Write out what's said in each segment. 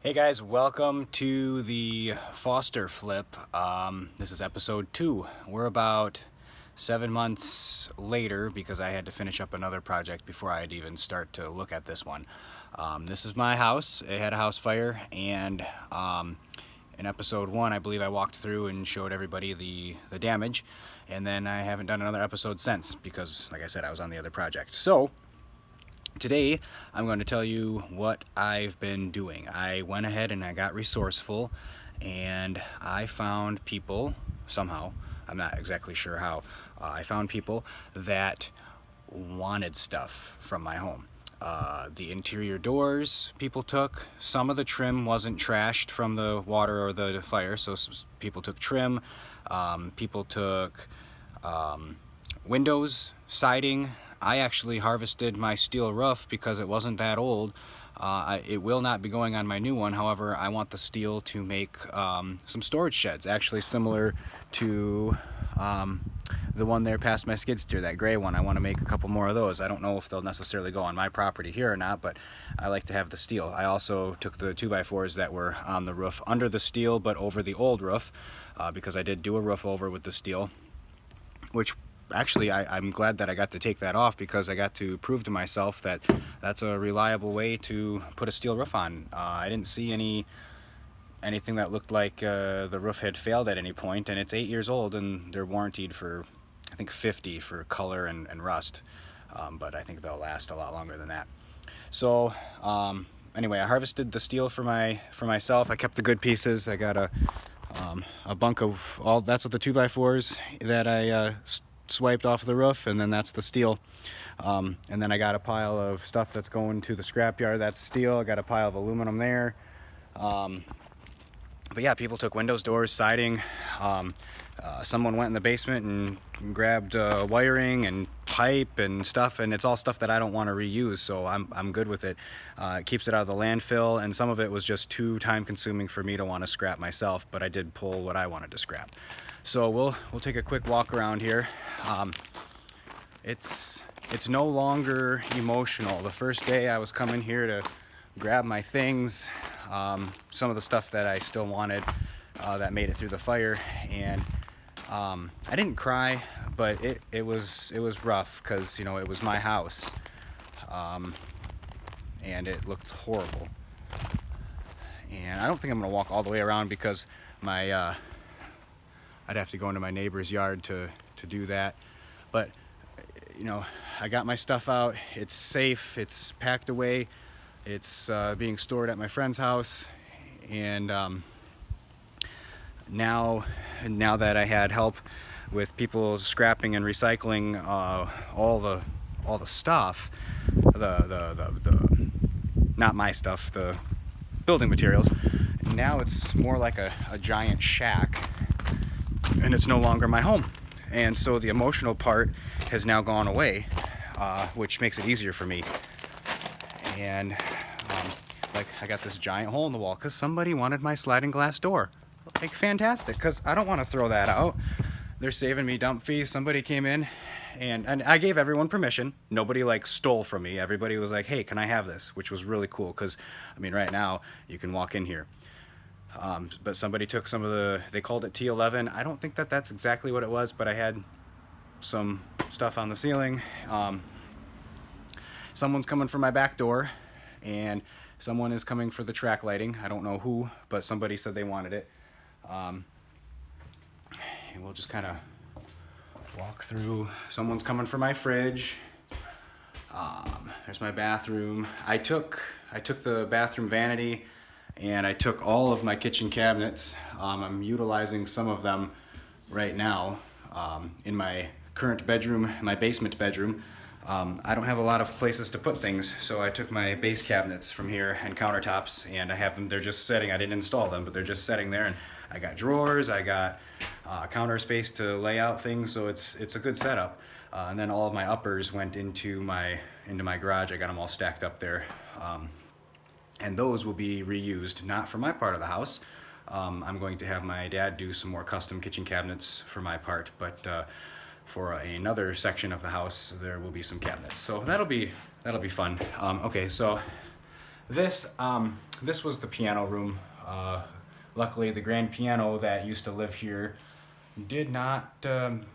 Hey guys, welcome to the Foster Flip. This is episode 2. We're about 7 months later because I had to finish up another project before I'd even start to look at this one. This is my house. It had a house fire, and in episode 1 I believe I walked through and showed everybody the damage, and then I haven't done another episode since because, like I said, I was on the other project. So today, I'm going to tell you what I've been doing. I went ahead and I got resourceful, and I found people, somehow, I'm not exactly sure how, I found people that wanted stuff from my home. The interior doors people took. Some of the trim wasn't trashed from the water or the fire, so people took trim. People took windows, siding. I actually harvested my steel roof because it wasn't that old. It will not be going on my new one. However, I want the steel to make some storage sheds, actually similar to the one there past my skid steer, that gray one. I want to make a couple more of those. I don't know if they'll necessarily go on my property here or not, but I like to have the steel. I also took the 2x4s that were on the roof under the steel but over the old roof, because I did do a roof over with the steel, which actually I'm glad that I got to take that off, because I got to prove to myself that that's a reliable way to put a steel roof on. I didn't see anything that looked like the roof had failed at any point, and it's 8 years old, and they're warranted for, I think, 50 for color and rust, but I think they'll last a lot longer than that. So anyway, I harvested the steel for myself. I kept the good pieces. I got a bunk of all, that's what the 2x4s that I swiped off the roof, and then that's the steel. And then I got a pile of stuff that's going to the scrapyard. That's steel. I got a pile of aluminum there. But yeah, people took windows, doors, siding. Someone went in the basement and grabbed wiring and pipe and stuff, and it's all stuff that I don't want to reuse, so I'm good with it. It keeps it out of the landfill, and some of it was just too time consuming for me to want to scrap myself, but I did pull what I wanted to scrap. So we'll take a quick walk around here. It's no longer emotional. The first day I was coming here to grab my things, some of the stuff that I still wanted, that made it through the fire, and I didn't cry, but it was rough, because it was my house, and it looked horrible. And I don't think I'm gonna walk all the way around, because I'd have to go into my neighbor's yard to do that. But I got my stuff out. It's safe. It's packed away. It's being stored at my friend's house, and now that I had help with people scrapping and recycling all the stuff, the not my stuff, the building materials, now it's more like a giant shack, and it's no longer my home. And so the emotional part has now gone away, which makes it easier for me. And like, I got this giant hole in the wall because somebody wanted my sliding glass door. Like, fantastic, because I don't want to throw that out. They're saving me dump fees. Somebody came in, and I gave everyone permission. Nobody stole from me. Everybody was like, hey, can I have this? Which was really cool, because I mean, right now you can walk in here. But somebody took some of they called it T11. I don't think that that's exactly what it was, but I had some stuff on the ceiling. Someone's coming for my back door, and someone is coming for the track lighting. I don't know who, but somebody said they wanted it. And we'll just kind of walk through. Someone's coming for my fridge. There's my bathroom. I took the bathroom vanity, and I took all of my kitchen cabinets. I'm utilizing some of them right now in my current bedroom, my basement bedroom. I don't have a lot of places to put things, so I took my base cabinets from here and countertops, and I have them, they're just sitting. I didn't install them, but they're just sitting there, and I got drawers, I got counter space to lay out things, so it's a good setup. And then all of my uppers went into my garage. I got them all stacked up there. And those will be reused, not for my part of the house. I'm going to have my dad do some more custom kitchen cabinets for my part, but for another section of the house, there will be some cabinets. So that'll be fun. Okay, so This was the piano room. Luckily, the grand piano that used to live here did not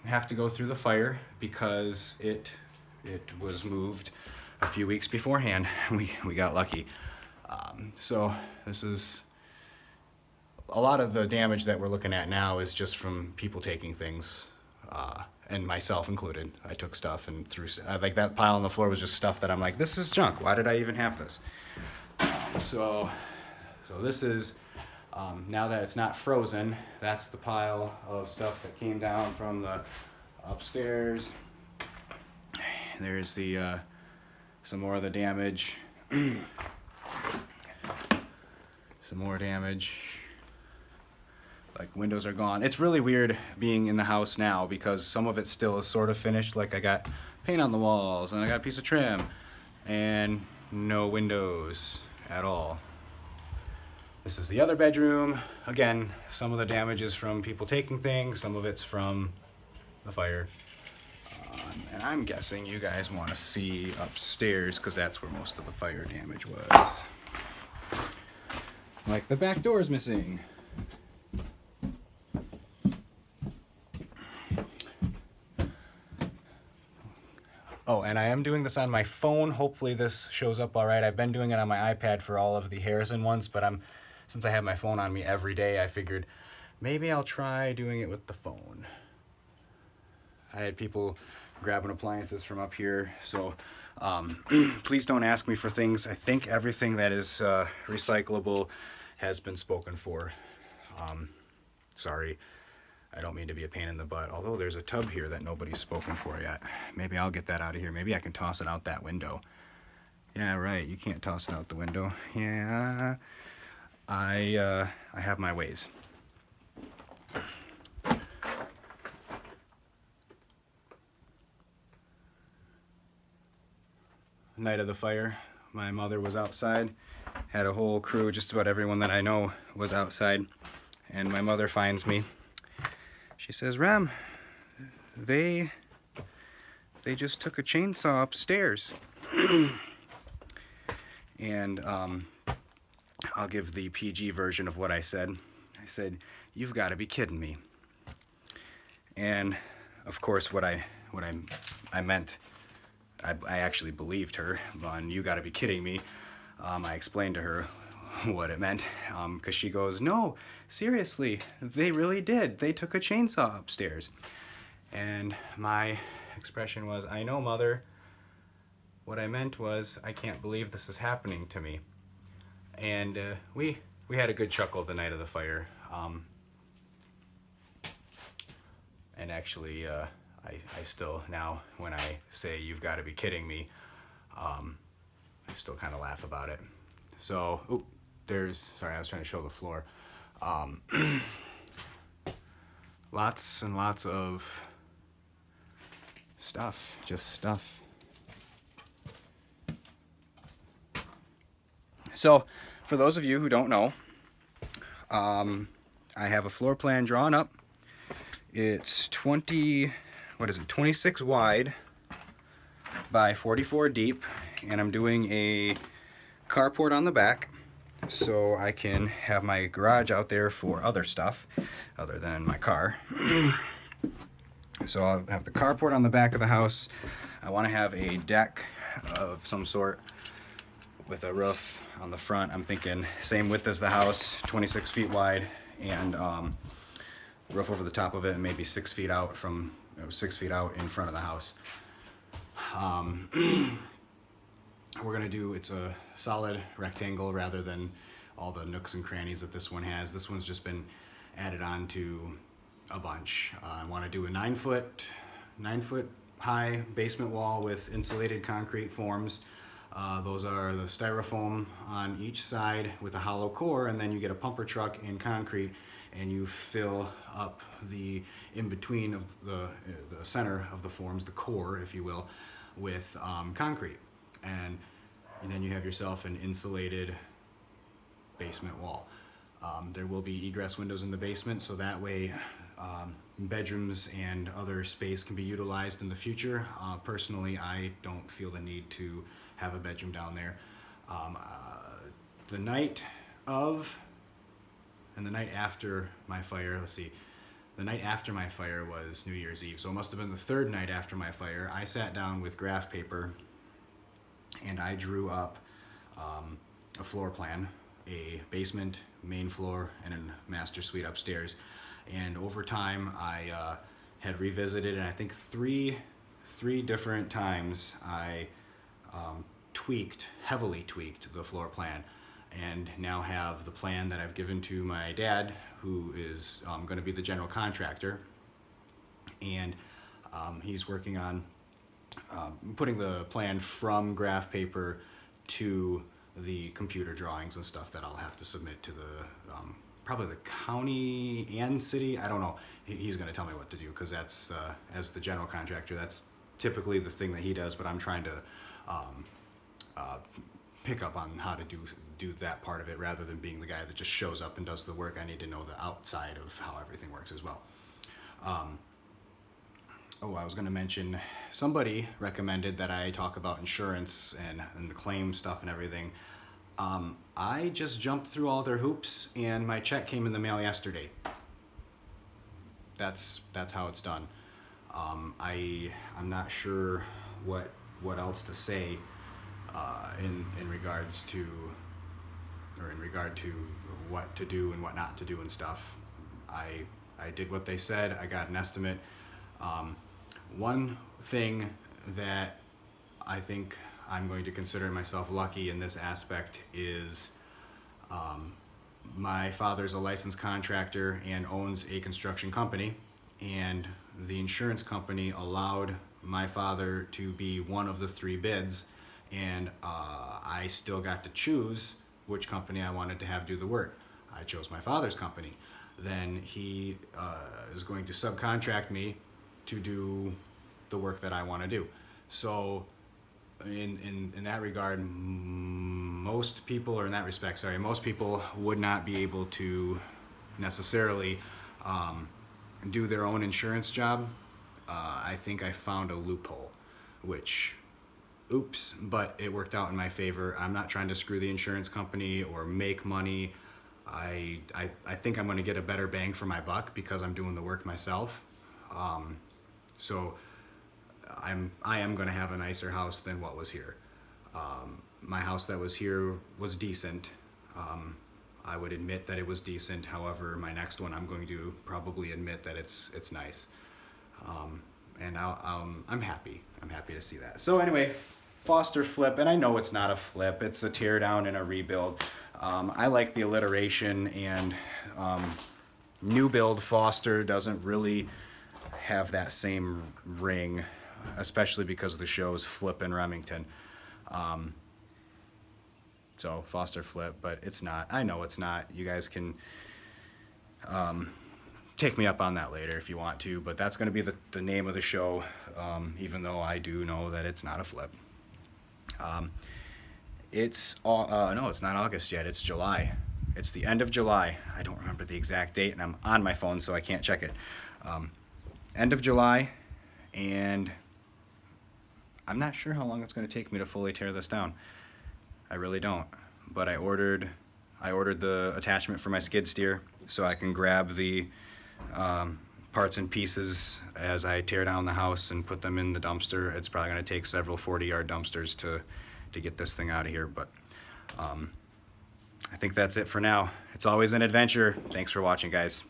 have to go through the fire because it was moved a few weeks beforehand. We got lucky. So this is a lot of the damage that we're looking at now is just from people taking things, and myself included. I took stuff and threw like that pile on the floor was just stuff that I'm like, this is junk. Why did I even have this? So this is now that it's not frozen. That's the pile of stuff that came down from the upstairs. There's the some more of the damage. Some more damage. Like windows are gone. It's really weird being in the house now because some of it still is sort of finished. Like I got paint on the walls and I got a piece of trim and no windows at all. This is the other bedroom. Again, some of the damage is from people taking things, some of it's from the fire. And I'm guessing you guys want to see upstairs because that's where most of the fire damage was. Like the back door's missing. Oh, and I am doing this on my phone. Hopefully this shows up all right. I've been doing it on my iPad for all of the Harrison ones, but since I have my phone on me every day, I figured maybe I'll try doing it with the phone. I had people grabbing appliances from up here, so please don't ask me for things. I think everything that is recyclable has been spoken for. Sorry. I don't mean to be a pain in the butt, although there's a tub here that nobody's spoken for yet. Maybe I'll get that out of here. Maybe I can toss it out that window. Yeah, right, you can't toss it out the window. Yeah, I have my ways. Night of the fire, my mother was outside, had a whole crew, just about everyone that I know was outside, and my mother finds me. She says, Rem, they just took a chainsaw upstairs. And I'll give the PG version of what I said. I said, you've got to be kidding me. And of course what I meant, I actually believed her on you got to be kidding me. I explained to her what it meant, because she goes, no, seriously, they really did. They took a chainsaw upstairs. And my expression was, I know, Mother. What I meant was, I can't believe this is happening to me. And we had a good chuckle the night of the fire. And actually, I still, now, when I say, you've got to be kidding me, I still kind of laugh about it. So, sorry, I was trying to show the floor. Lots and lots of stuff, just stuff. So, for those of you who don't know, I have a floor plan drawn up. It's 26 wide by 44 deep, and I'm doing a carport on the back so I can have my garage out there for other stuff other than my car. So I'll have the carport on the back of the house. I want to have a deck of some sort with a roof on the front. I'm thinking same width as the house, 26 feet wide, and roof over the top of it, and maybe 6 feet out from 6 feet out in front of the house. We're gonna do, it's a solid rectangle rather than all the nooks and crannies that this one has. This one's just been added on to a bunch. I want to do a 9 foot high basement wall with insulated concrete forms. Those are the styrofoam on each side with a hollow core, and then you get a pumper truck in concrete and you fill up the in-between of the center of the forms, the core, if you will, with concrete. And then you have yourself an insulated basement wall. There will be egress windows in the basement, so that way bedrooms and other space can be utilized in the future. Personally, I don't feel the need to have a bedroom down there. the night of and the night after my fire, let's see, the night after my fire was New Year's Eve, so it must have been the third night after my fire. I sat down with graph paper and I drew up a floor plan, a basement, main floor, and a master suite upstairs. And over time, I had revisited, and I think three different times I heavily tweaked the floor plan, and now have the plan that I've given to my dad, who is going to be the general contractor, and he's working on putting the plan from graph paper to the computer drawings and stuff that I'll have to submit to the probably the county and city. I don't know. He's going to tell me what to do, because that's as the general contractor, that's typically the thing that he does. But I'm trying to pick up on how to do that part of it, rather than being the guy that just shows up and does the work. I need to know the outside of how everything works as well. Oh, I was going to mention, somebody recommended that I talk about insurance and the claim stuff and everything. I just jumped through all their hoops, and my check came in the mail yesterday. That's how it's done. I'm not sure what else to say in regards to, or in regard to what to do and what not to do and stuff. I did what they said. I got an estimate. One thing that I think I'm going to consider myself lucky in this aspect is my father's a licensed contractor and owns a construction company, and the insurance company allowed my father to be one of the 3 bids, and I still got to choose which company I wanted to have do the work. I chose my father's company. Then he is going to subcontract me to do the work that I want to do. So in that regard, most people would not be able to necessarily do their own insurance job. I think I found a loophole, which, oops, but it worked out in my favor. I'm not trying to screw the insurance company or make money. I think I'm going to get a better bang for my buck because I'm doing the work myself. So I am going to have a nicer house than what was here. My house that was here was decent. I would admit that it was decent. However, my next one, I'm going to probably admit that it's nice. And I'm happy. I'm happy to see that. So anyway, Foster flip, and I know it's not a flip. It's a tear down and a rebuild. I like the alliteration, and new build Foster doesn't really have that same ring, especially because the show is Flippin' Remington. So Foster flip, but it's not. I know it's not. You guys can take me up on that later if you want to, but that's going to be the name of the show, even though I do know that it's not a flip. No, it's not August yet. It's July. It's the end of July. I don't remember the exact date, and I'm on my phone, so I can't check it. End of July, and I'm not sure how long it's going to take me to fully tear this down. I really don't. But I ordered the attachment for my skid steer, so I can grab the parts and pieces as I tear down the house and put them in the dumpster. It's probably going to take several 40-yard dumpsters to get this thing out of here, but I think that's it for now. It's always an adventure. Thanks for watching, guys.